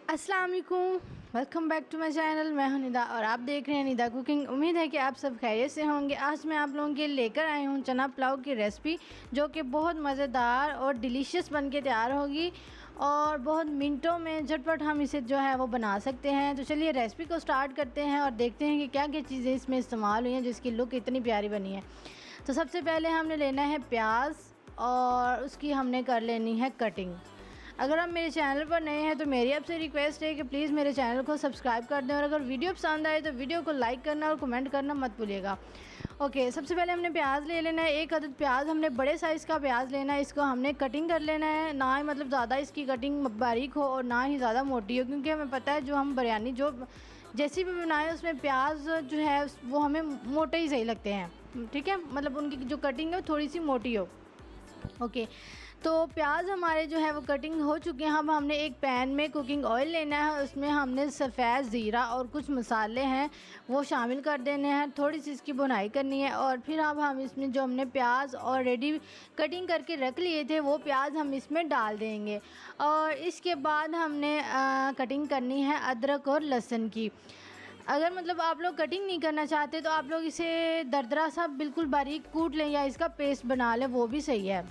अस्सलाम वालेकुम, welcome back to my channel. मैं हूं निदा और आप देख रहे हैं निदा कुकिंग। उम्मीद है कि आप सब खैरियत से होंगे। आज मैं आप लोगों के लेकर आई हूं चना पुलाव की रेसिपी, जो कि बहुत मज़ेदार और डिलीशियस बन के तैयार होगी और बहुत मिनटों में झटपट हम इसे जो है वो बना सकते हैं। तो चलिए रेसिपी को स्टार्ट करते हैं और देखते हैं कि क्या क्या चीज़ें इसमें इस्तेमाल हुई हैं जिसकी लुक इतनी प्यारी बनी है। तो सबसे पहले हमने लेना है प्याज और उसकी हमने कर लेनी है कटिंग। अगर आप मेरे चैनल पर नए हैं तो मेरी आपसे रिक्वेस्ट है कि प्लीज़ मेरे चैनल को सब्सक्राइब कर दें और अगर वीडियो पसंद आए तो वीडियो को लाइक करना और कमेंट करना मत भूलिएगा। ओके, सबसे पहले हमने प्याज ले लेना है। एक अदद प्याज हमने बड़े साइज़ का प्याज लेना है। इसको हमने कटिंग कर लेना है, ना ही मतलब ज़्यादा इसकी कटिंग बारीक हो और ना ही ज़्यादा मोटी हो, क्योंकि हमें पता है जो हम बिरयानी जो जैसी भी बनाएं उसमें प्याज जो है वो हमें मोटे ही सही लगते हैं। ठीक है, मतलब उनकी जो कटिंग है वो थोड़ी सी मोटी हो। ओके, तो प्याज हमारे जो है वो कटिंग हो चुके हैं। अब हमने एक पैन में कुकिंग ऑयल लेना है, उसमें हमने सफ़ेद ज़ीरा और कुछ मसाले हैं वो शामिल कर देने हैं। थोड़ी सी इसकी भुनाई करनी है और फिर अब हम इसमें जो हमने प्याज ऑलरेडी कटिंग करके रख लिए थे वो प्याज हम इसमें डाल देंगे। और इसके बाद हमने कटिंग करनी है अदरक और लहसुन की। अगर मतलब आप लोग कटिंग नहीं करना चाहते तो आप लोग इसे दरदरा सा बिल्कुल बारीक कूट लें या इसका पेस्ट बना लें, वो भी सही है।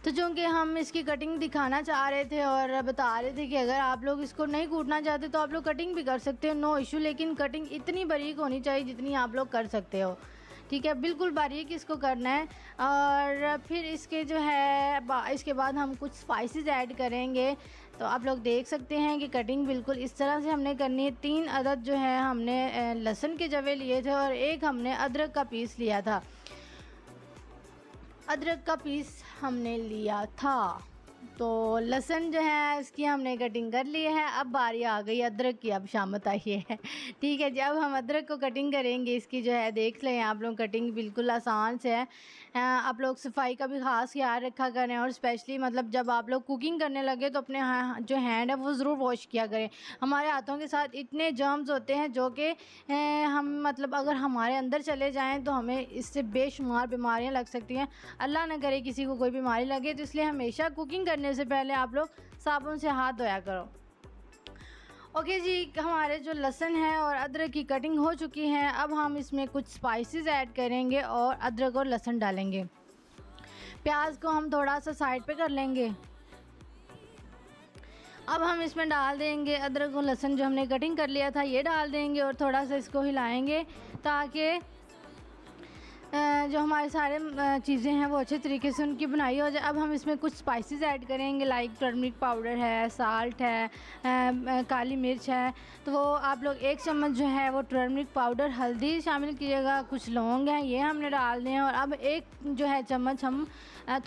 तो चूँकि हम इसकी कटिंग दिखाना चाह रहे थे और बता रहे थे कि अगर आप लोग इसको नहीं कूटना चाहते तो आप लोग कटिंग भी कर सकते हो, नो इशू, लेकिन कटिंग इतनी बारीक होनी चाहिए जितनी आप लोग कर सकते हो। ठीक है, बिल्कुल बारीक इसको करना है। और फिर इसके जो है इसके बाद हम कुछ स्पाइसेस ऐड करेंगे। तो आप लोग देख सकते हैं कि कटिंग बिल्कुल इस तरह से हमने करनी है। 3 अदद जो है हमने लहसुन के जवे लिए थे और एक हमने अदरक का पीस लिया था। अदरक का पीस हमने लिया था। तो लहसुन जो है इसकी हमने कटिंग कर ली है। अब बारी आ गई अदरक की, अब शामत आई है। ठीक है, जब हम अदरक को कटिंग करेंगे इसकी जो है देख लें आप लोग, कटिंग बिल्कुल आसान से है। आप लोग सफाई का भी ख़ास ख्याल रखा करें और स्पेशली मतलब जब आप लोग कुकिंग करने लगे तो अपने जो हैंड है वो ज़रूर वॉश किया करें। हमारे हाथों के साथ इतने जर्म्स होते हैं जो कि हम मतलब अगर हमारे अंदर चले जाएँ तो हमें इससे बेशुमार बीमारियाँ लग सकती हैं। अल्लाह ना करे किसी को कोई बीमारी लगे, तो इसलिए हमेशा कुकिंग करने से पहले आप लोग साबुन से हाथ धोया करो। ओके जी, हमारे जो लहसुन है और अदरक की कटिंग हो चुकी है। अब हम इसमें कुछ स्पाइसेस ऐड करेंगे और अदरक और लहसुन डालेंगे। प्याज को हम थोड़ा सा साइड पे कर लेंगे। अब हम इसमें डाल देंगे अदरक और लहसुन जो हमने कटिंग कर लिया था, ये डाल देंगे और थोड़ा सा इसको हिलाएंगे ताकि जो हमारे सारे चीज़ें हैं वो अच्छे तरीके से उनकी बनाई हो जाए। अब हम इसमें कुछ स्पाइसेस ऐड करेंगे, लाइक टर्मरिक पाउडर है, साल्ट है, काली मिर्च है। तो वो आप लोग 1 चम्मच जो है वो टर्मरिक पाउडर, हल्दी शामिल कीजिएगा, कुछ लौंग हैं ये हमने डाल दिए हैं। और अब 1 जो है चम्मच हम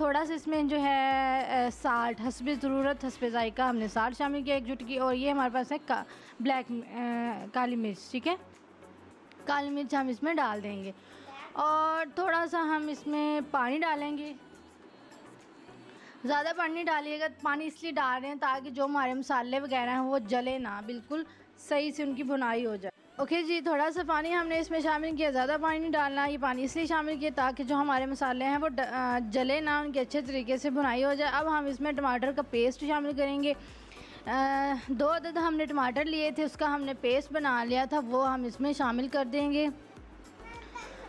थोड़ा सा इसमें जो है साल्ट हस्बे ज़रूरत हस्बे ज़ायका हमने साल्ट शामिल किया 1 चुटकी। और ये हमारे पास है काली मिर्च। ठीक है, काली मिर्च हम इसमें डाल देंगे और थोड़ा सा हम इसमें पानी डालेंगे। ज़्यादा पानी नहीं डालिएगा, पानी इसलिए डाल रहे हैं ताकि जो हमारे मसाले वगैरह हैं वो जले ना, बिल्कुल सही से उनकी भुनाई हो जाए। ओके जी, थोड़ा सा पानी हमने इसमें शामिल किया, ज़्यादा पानी नहीं डालना। ये पानी इसलिए शामिल किया ताकि जो हमारे मसाले हैं वो जले ना, उनकी अच्छे तरीके से भुनाई हो जाए। अब हम इसमें टमाटर का पेस्ट शामिल करेंगे। 2 अदद हमने टमाटर लिए थे, उसका हमने पेस्ट बना लिया था, वो हम इसमें शामिल कर देंगे।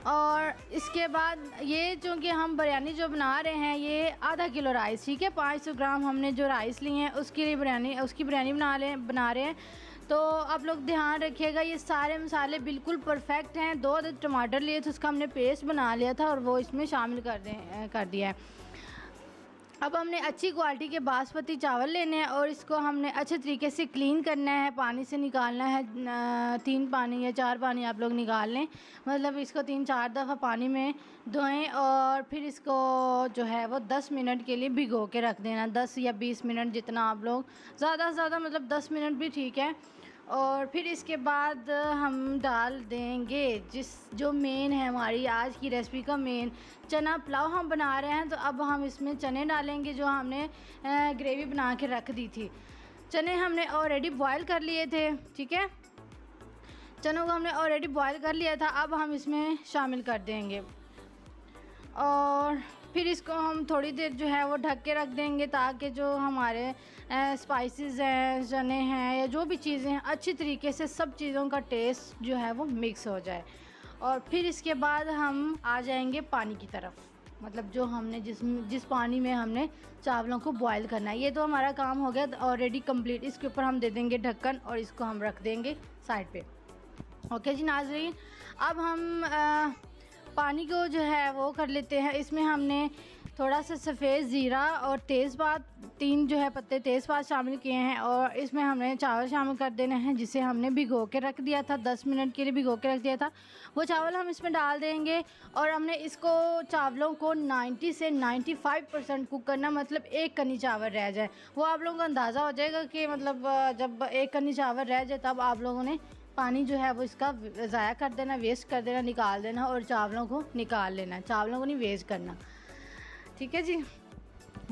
और इसके बाद ये चूँकि हम बिरयानी जो बना रहे हैं ये आधा किलो राइस, ठीक है, 500 ग्राम हमने जो राइस लिए हैं उसकी बिरयानी बना रहे हैं। तो आप लोग ध्यान रखिएगा ये सारे मसाले बिल्कुल परफेक्ट हैं। 2 अदद टमाटर लिए थे, उसका हमने पेस्ट बना लिया था और वो इसमें शामिल कर दिया है। अब हमने अच्छी क्वालिटी के बासमती चावल लेने हैं और इसको हमने अच्छे तरीके से क्लीन करना है, पानी से निकालना है। 3 पानी या 4 पानी आप लोग निकाल लें, मतलब इसको 3-4 दफ़ा पानी में धोएं और फिर इसको जो है वो 10 मिनट के लिए भिगो के रख देना। 10 या 20 मिनट जितना आप लोग, ज़्यादा से ज़्यादा मतलब 10 मिनट भी ठीक है। और फिर इसके बाद हम डाल देंगे जो मेन है हमारी आज की रेसिपी का मेन, चना पुलाव हम बना रहे हैं। तो अब हम इसमें चने डालेंगे जो हमने ग्रेवी बना के रख दी थी। चने हमने ऑलरेडी बॉयल कर लिए थे। ठीक है, चनों को हमने ऑलरेडी बॉयल कर लिया था, अब हम इसमें शामिल कर देंगे और फिर इसको हम थोड़ी देर जो है वो ढक के रख देंगे ताकि जो हमारे स्पाइसेस हैं, चने हैं या जो भी चीज़ें हैं, अच्छी तरीके से सब चीज़ों का टेस्ट जो है वो मिक्स हो जाए। और फिर इसके बाद हम आ जाएंगे पानी की तरफ, मतलब जो हमने जिस पानी में हमने चावलों को बॉईल करना है। ये तो हमारा काम हो गया ऑलरेडी कंप्लीट। इसके ऊपर हम दे देंगे ढक्कन और इसको हम रख देंगे साइड पे। ओके जी नाज़रीन, अब हम पानी को जो है वो कर लेते हैं। इसमें हमने थोड़ा सा सफ़ेद ज़ीरा और तेज़पात, 3 जो है पत्ते तेज़पात शामिल किए हैं, और इसमें हमने चावल शामिल कर देने हैं जिसे हमने भिगो के रख दिया था, 10 मिनट के लिए भिगो के रख दिया था। वो चावल हम इसमें डाल देंगे और हमने इसको चावलों को 90 से 95% कुक करना, मतलब 1 कनी चावल रह जाए। वो आप लोगों को अंदाज़ा हो जाएगा कि मतलब जब 1 कनी चावल रह जाए तब आप लोगों ने पानी जो है वो इसका ज़ाया कर देना, वेस्ट कर देना, निकाल देना और चावलों को निकाल लेना, चावलों को नहीं वेस्ट करना। ठीक है जी,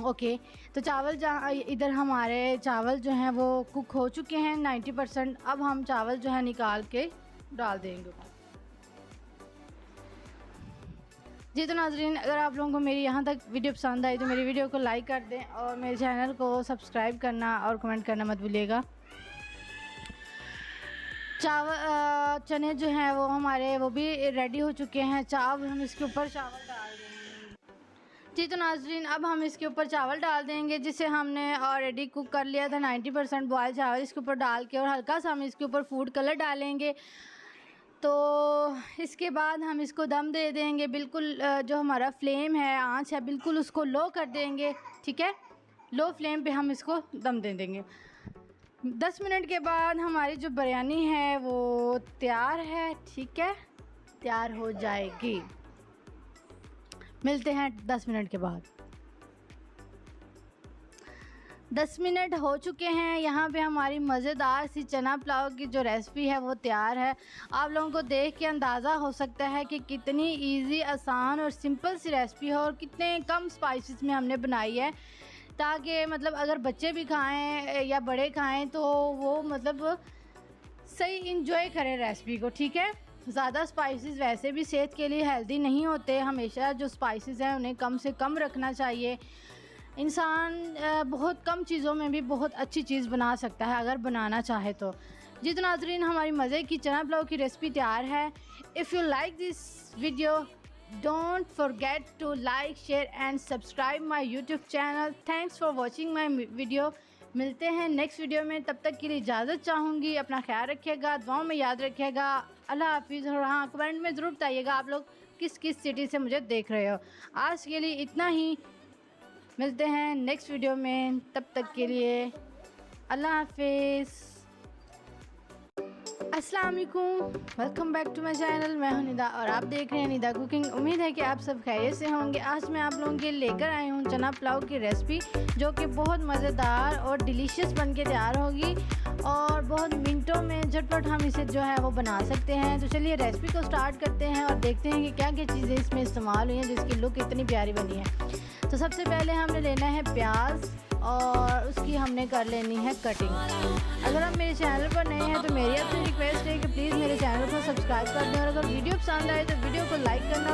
ओके। तो चावल जहाँ इधर हमारे चावल जो हैं वो कुक हो चुके हैं 90%। अब हम चावल जो है निकाल के डाल देंगे। जी तो नाज़रीन, अगर आप लोगों को मेरी यहाँ तक वीडियो पसंद आई तो मेरी वीडियो को लाइक कर दें और मेरे चैनल को सब्सक्राइब करना और कमेंट करना मत भूलिएगा। चने जो हैं वो हमारे वो भी रेडी हो चुके हैं। चावल हम इसके ऊपर चावल डाल देंगे। जी तो नाज़रीन, अब हम इसके ऊपर चावल डाल देंगे जिसे हमने ऑलरेडी कुक कर लिया था 90% बॉयल चावल इसके ऊपर डाल के, और हल्का सा हम इसके ऊपर फूड कलर डालेंगे। तो इसके बाद हम इसको दम दे देंगे। बिल्कुल जो हमारा फ्लेम है, आंच है, बिल्कुल उसको लो कर देंगे। ठीक है, लो फ्लेम पे हम इसको दम दे देंगे। 10 मिनट के बाद हमारी जो बिरयानी है वो तैयार है। ठीक है, तैयार हो जाएगी। मिलते हैं 10 मिनट के बाद। 10 मिनट हो चुके हैं। यहाँ पे हमारी मज़ेदार सी चना पुलाव की जो रेसिपी है वो तैयार है। आप लोगों को देख के अंदाज़ा हो सकता है कि कितनी इजी, आसान और सिंपल सी रेसिपी है और कितने कम स्पाइसेस में हमने बनाई है, ताकि मतलब अगर बच्चे भी खाएं या बड़े खाएं तो वो मतलब सही इंजॉय करें रेसिपी को। ठीक है, ज़्यादा स्पाइसेस वैसे भी सेहत के लिए हेल्दी नहीं होते। हमेशा जो स्पाइसेस हैं उन्हें कम से कम रखना चाहिए। इंसान बहुत कम चीज़ों में भी बहुत अच्छी चीज़ बना सकता है अगर बनाना चाहे तो। जी तो नाज़रीन, हमारी मज़े की चना पुलाव की रेसिपी तैयार है। If you like this video, don't forget to like, share and subscribe my YouTube channel. Thanks for watching my video. मिलते हैं नेक्स्ट वीडियो में, तब तक के लिए इजाज़त चाहूँगी। अपना ख्याल रखिएगा, दुआओं में याद रखिएगा। अल्लाह हाफिज़। और हाँ, कमेंट में ज़रूर बताइएगा आप लोग किस किस सिटी से मुझे देख रहे हो। आज के लिए इतना ही, मिलते हैं नेक्स्ट वीडियो में, तब तक के लिए अल्लाह हाफिज़। अस्सलाम वालेकुम, welcome back to my channel. मैं हूं निदा और आप देख रहे हैं निदा कुकिंग। उम्मीद है कि आप सब खैरियत से होंगे। आज मैं आप लोगों के लेकर आई हूं चना पुलाव की रेसिपी, जो कि बहुत मज़ेदार और डिलीशियस बन के तैयार होगी और बहुत मिनटों में झटपट हम इसे जो है वो बना सकते हैं। तो चलिए रेसिपी को स्टार्ट करते हैं और देखते हैं कि क्या क्या चीज़ें इसमें इस्तेमाल हुई हैं जिसकी लुक इतनी प्यारी बनी है। तो सबसे पहले हमने लेना है प्याज और उसकी हमने कर लेनी है कटिंग। अगर आप मेरे चैनल पर नए हैं तो मेरी आपसे रिक्वेस्ट है कि प्लीज़ मेरे चैनल को सब्सक्राइब कर दें, और अगर वीडियो पसंद आए तो वीडियो को लाइक करना